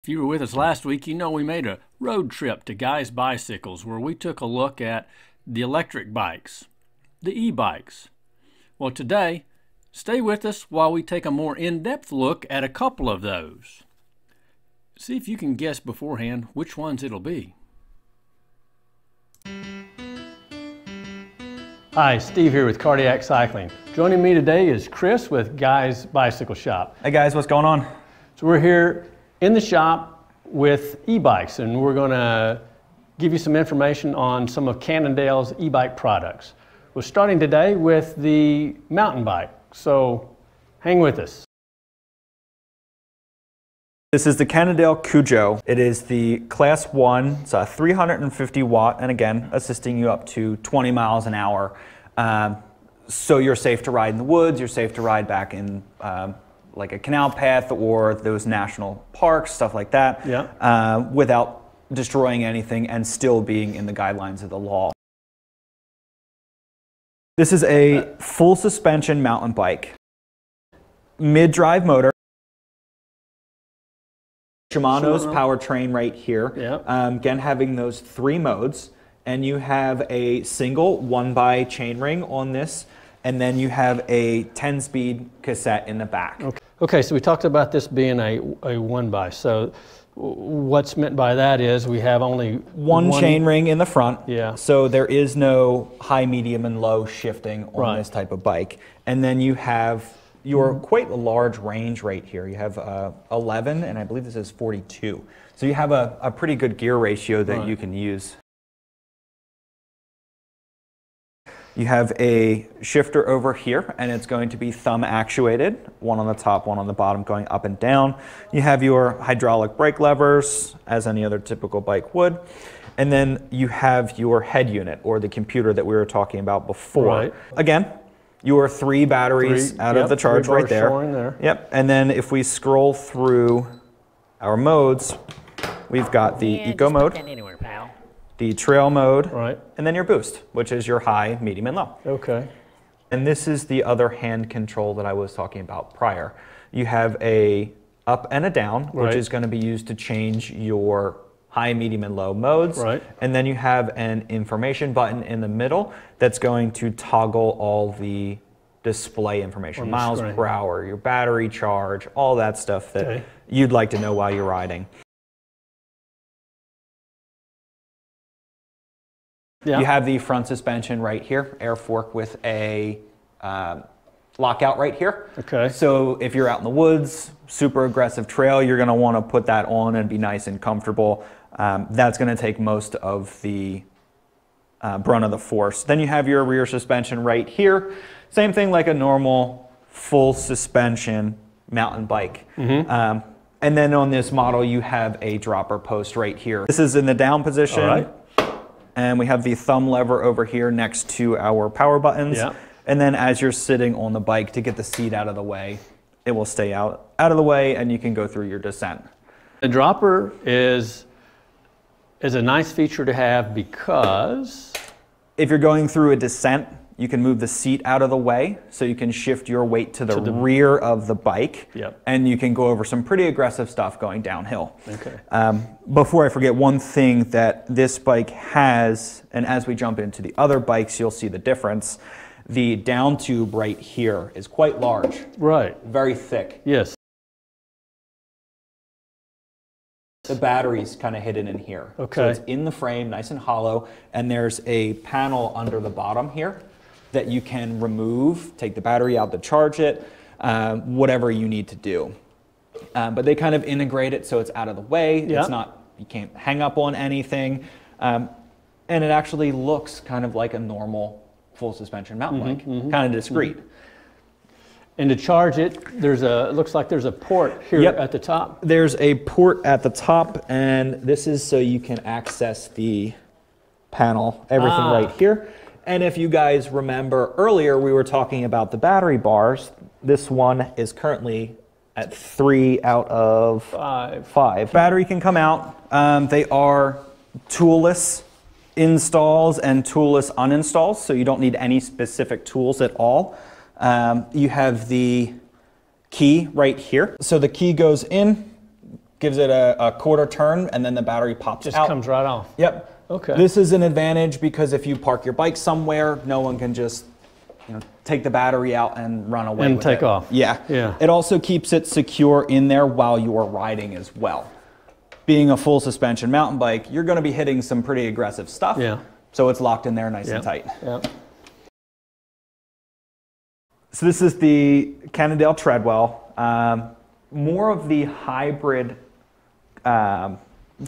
If you were with us last week, you know we made a road trip to Guy's Bicycles where we took a look at the electric bikes, the e-bikes. Well, today, stay with us while we take a more in-depth look at a couple of those. See if you can guess beforehand which ones it'll be. Hi, Steve here with Cardiac Cycling. Joining me today is Chris with Guy's Bicycle Shop. Hey guys, what's going on? So we're here in the shop with e-bikes, and we're going to give you some information on some of Cannondale's e-bike products. We're starting today with the mountain bike, so hang with us. This is the Cannondale Cujo. It is the Class 1, it's a 350 watt, and again, assisting you up to 20 miles an hour. So you're safe to ride in the woods, you're safe to ride back in like a canal path or those national parks, stuff like that, without destroying anything and still being in the guidelines of the law. This is a full suspension mountain bike. Mid-drive motor. Shimano's powertrain right here. Again, having those 3 modes. And you have a single 1x chainring on this. And then you have a 10-speed cassette in the back. Okay, so we talked about this being a 1x. So what's meant by that is we have only one chainring in the front. So there is no high, medium, and low shifting on this type of bike. And then you have your quite a large range right here. You have 11, and I believe this is 42. So you have a pretty good gear ratio that you can use. You have a shifter over here, and it's going to be thumb actuated, one on the top, one on the bottom, going up and down. You have your hydraulic brake levers, as any other typical bike would. And then you have your head unit, or the computer that we were talking about before. Again, your 3 batteries out of the charge right there. And then if we scroll through our modes, we've got the eco mode, the trail mode, and then your boost, which is your high, medium, and low. And this is the other hand control that I was talking about prior. You have a up and a down, which is going to be used to change your high, medium, and low modes. And then you have an information button in the middle that's going to toggle all the display information, miles per hour, your battery charge, all that stuff that you'd like to know while you're riding. You have the front suspension right here, air fork with a lockout right here. So if you're out in the woods, super aggressive trail, you're going to want to put that on and be nice and comfortable. That's going to take most of the brunt of the force. Then you have your rear suspension right here. Same thing like a normal full suspension mountain bike. And then on this model, you have a dropper post right here. This is in the down position. And we have the thumb lever over here next to our power buttons. And then as you're sitting on the bike, to get the seat out of the way, it will stay out of the way and you can go through your descent. The dropper is a nice feature to have because if you're going through a descent, you can move the seat out of the way so you can shift your weight to the rear of the bike. And you can go over some pretty aggressive stuff going downhill. Before I forget, one thing that this bike has, and as we jump into the other bikes, you'll see the difference. The down tube right here is quite large. Very thick. The battery's kind of hidden in here. So it's in the frame, nice and hollow, and there's a panel under the bottom here that you can remove, take the battery out to charge it, whatever you need to do. But they kind of integrate it so it's out of the way. It's not, you can't hang up on anything. And it actually looks kind of like a normal full suspension mountain bike, kind of discreet. And to charge it, it looks like there's a port here at the top. There's a port at the top, and this is so you can access the panel, everything right here. And if you guys remember earlier, we were talking about the battery bars. This one is currently at 3 out of 5. Battery can come out. They are toolless installs and toolless uninstalls, so you don't need any specific tools at all. You have the key right here. So the key goes in, gives it a quarter turn, and then the battery pops out. Just comes right off. Yep. Okay. This is an advantage because if you park your bike somewhere, no one can just take the battery out and run away and take off. Yeah. Yeah. It also keeps it secure in there while you are riding as well. Being a full suspension mountain bike, you're going to be hitting some pretty aggressive stuff. Yeah. So it's locked in there nice and tight. Yeah. So this is the Cannondale Treadwell. More of the hybrid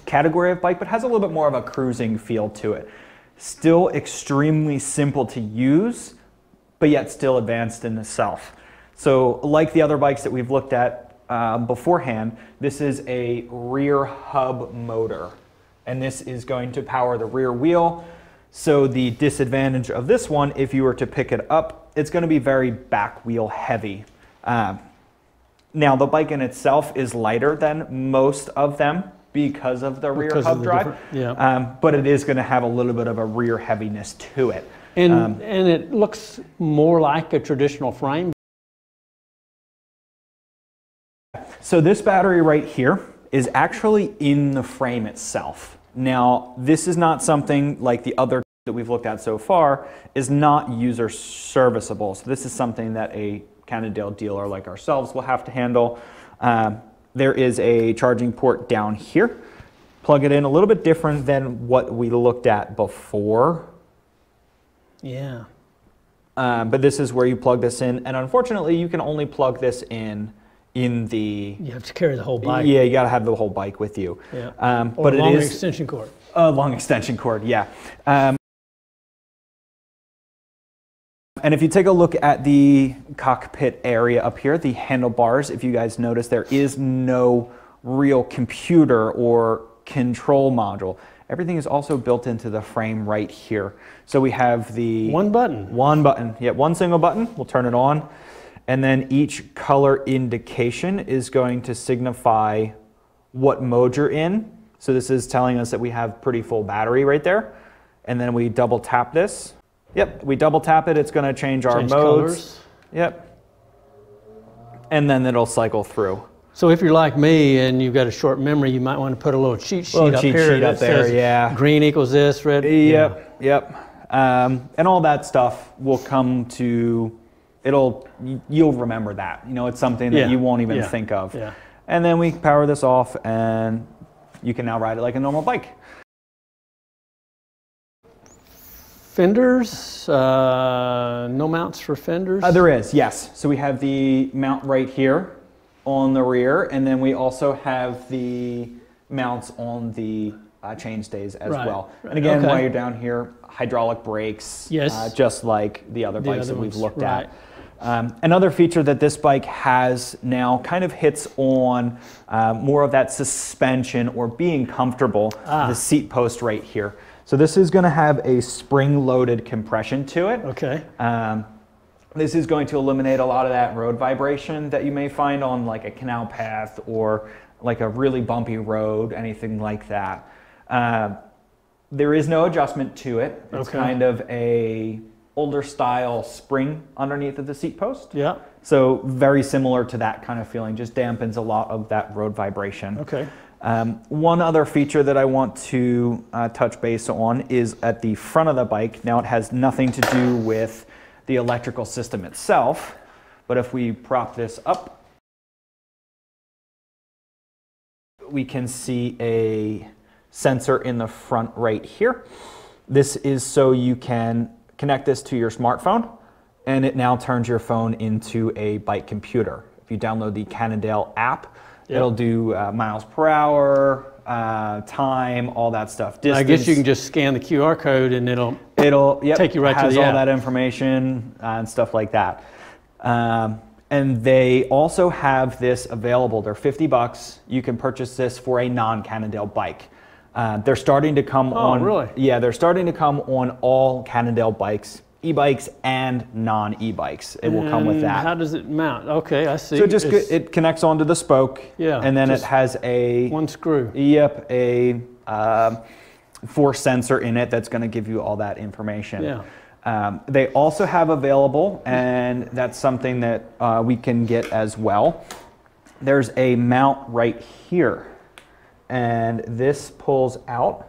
category of bike, but has a little bit more of a cruising feel to it. Still extremely simple to use, but yet still advanced in itself. So like the other bikes that we've looked at beforehand, this is a rear hub motor, and this is going to power the rear wheel. So the disadvantage of this one, if you were to pick it up, it's going to be very back wheel heavy. Now the bike in itself is lighter than most of them because of the rear hub drive, but it is going to have a little bit of a rear heaviness to it. And it looks more like a traditional frame. So this battery right here is actually in the frame itself. Now, this is not something like the other that we've looked at so far, is not user serviceable. So this is something that a Cannondale dealer like ourselves will have to handle. There is a charging port down here. Plug it in, a little bit different than what we looked at before. Yeah. But this is where you plug this in, and unfortunately you can only plug this in the... You have to carry the whole bike. Yeah, you got to have the whole bike with you. Yeah. But a long it is extension cord. A long extension cord, yeah. And if you take a look at the cockpit area up here, the handlebars, if you guys notice, there is no real computer or control module. Everything is also built into the frame right here. So we have the... One button. One button. Yeah, one single button. We'll turn it on. And then each color indication is going to signify what mode you're in. So this is telling us that we have pretty full battery right there. And then we double tap this. Yep, we double tap it, it's going to change our modes. Colors. Yep. And then it'll cycle through. So if you're like me and you've got a short memory, you might want to put a little cheat sheet up here that says yeah. Green equals this, red. Yep, yep. And all that stuff will come to, you'll remember that. You know, it's something that you won't even think of. Yeah. And then we power this off and you can now ride it like a normal bike. Fenders, no mounts for fenders? There is, yes. So we have the mount right here on the rear, and then we also have the mounts on the chainstays as well. And again, while you're down here, hydraulic brakes, just like the other bikes that we've looked at. Another feature that this bike has now kind of hits on more of that suspension or being comfortable, the seat post right here. So this is going to have a spring-loaded compression to it. Okay. This is going to eliminate a lot of that road vibration that you may find on like a canal path or like a really bumpy road, anything like that. There is no adjustment to it. It's kind of a older style spring underneath of the seat post. Yeah. So very similar to that kind of feeling, just dampens a lot of that road vibration. Okay. One other feature that I want to touch base on is at the front of the bike. Now it has nothing to do with the electrical system itself, but if we prop this up, we can see a sensor in the front right here. This is so you can connect this to your smartphone, and it now turns your phone into a bike computer. If you download the Cannondale app, it'll do miles per hour, time, all that stuff. Distance. I guess you can just scan the QR code and it'll take you right to the app. Has all that information and stuff like that. And they also have this available. They're $50. You can purchase this for a non-Cannondale bike. They're starting to come on. Really? Yeah, they're starting to come on all Cannondale bikes. E-bikes and non-e-bikes. It will come with that. How does it mount? Okay, I see. So it connects onto the spoke. Yeah. And then it has a one screw. Yep, a force sensor in it that's going to give you all that information. Yeah. They also have available, and that's something that we can get as well. There's a mount right here. and this pulls out,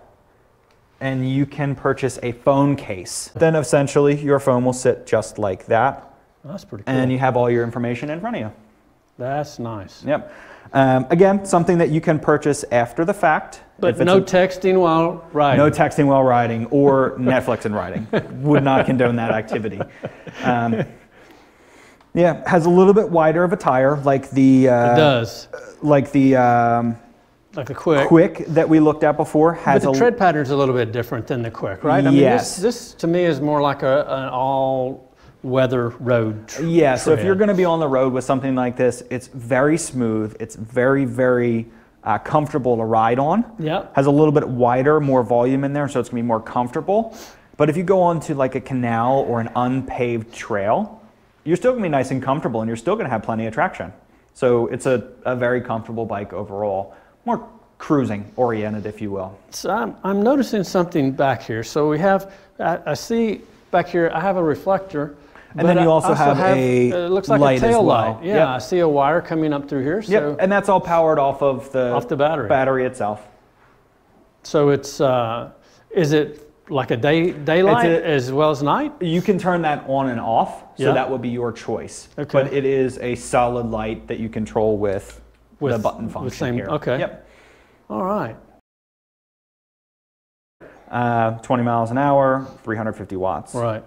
and you can purchase a phone case. Then essentially your phone will sit just like that. That's pretty cool. And you have all your information in front of you. That's nice. Yep. Again, something that you can purchase after the fact. But no texting while riding. No texting while riding or Netflix and riding. Would not condone that activity. Yeah, has a little bit wider of a tire, like the. It does. Like the. Like the Quick. Quick that we looked at before has but the tread pattern's a little bit different than the Quick, right? I mean, yes. This to me is more like an all-weather road. Yeah. So if you're going to be on the road with something like this, it's very smooth. It's very, very comfortable to ride on. Yeah. Has a little bit wider, more volume in there, so it's going to be more comfortable. But if you go onto like a canal or an unpaved trail, you're still going to be nice and comfortable, and you're still going to have plenty of traction. So it's a very comfortable bike overall. More cruising oriented, if you will. So I'm noticing something back here. So we have, I see back here, I have a reflector. And then you also have a it looks like light a tail as well. light. Yeah, yep. I see a wire coming up through here. So yep, and that's all powered off of the battery itself. So it's, is it like a daylight as well as night? You can turn that on and off, so yeah. that would be your choice. Okay. But it is a solid light that you control with the button function here. Okay. Yep. All right. 20 miles an hour, 350 watts. Right.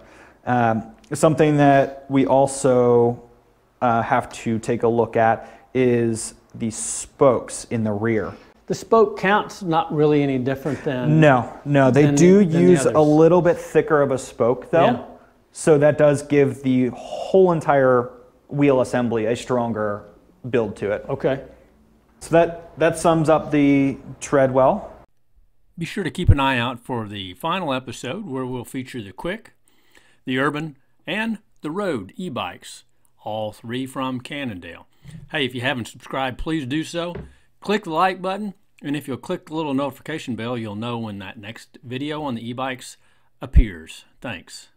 Something that we also have to take a look at is the spokes in the rear. The spoke count's not really any different than... No, they do use a little bit thicker of a spoke though. Yeah. So that does give the whole entire wheel assembly a stronger build to it. Okay. So that sums up the Treadwell. Be sure to keep an eye out for the final episode where we'll feature the Quick, the Urban, and the Road e-bikes, all three from Cannondale. Hey, if you haven't subscribed, please do so. Click the like button, and if you'll click the little notification bell, you'll know when that next video on the e-bikes appears. Thanks.